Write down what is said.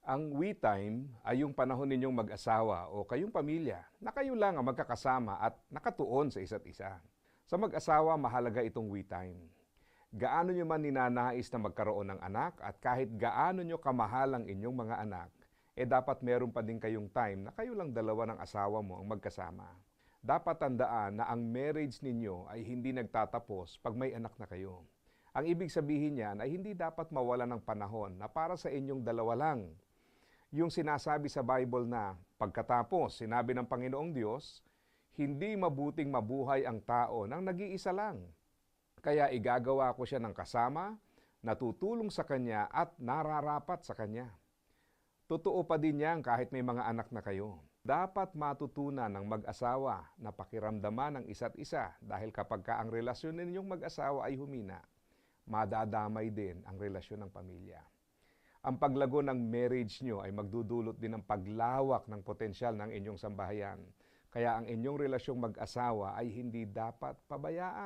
Ang we time ay yung panahon ninyong mag-asawa o kayong pamilya na kayo lang ang magkakasama at nakatuon sa isa't isa. Sa mag-asawa, mahalaga itong we time. Gaano nyo man ninanais na magkaroon ng anak at kahit gaano nyo kamahal ang inyong mga anak, dapat meron pa din kayong time na kayo lang dalawa ng asawa mo ang magkasama. Dapat tandaan na ang marriage ninyo ay hindi nagtatapos pag may anak na kayo. Ang ibig sabihin niyan ay hindi dapat mawala ng panahon na para sa inyong dalawa lang. Yung sinasabi sa Bible na pagkatapos, sinabi ng Panginoong Diyos, hindi mabuting mabuhay ang tao nang nag-iisa lang. Kaya igagawa ko siya ng kasama, natutulong sa kanya at nararapat sa kanya. Totoo pa din yan kahit may mga anak na kayo. Dapat matutunan ng mag-asawa na pakiramdaman ng isa't isa dahil kapag ang relasyon ninyong mag-asawa ay humina, madadamay din ang relasyon ng pamilya. Ang paglago ng marriage nyo ay magdudulot din ng paglawak ng potensyal ng inyong sambahayan. Kaya ang inyong relasyong mag-asawa ay hindi dapat pabayaan.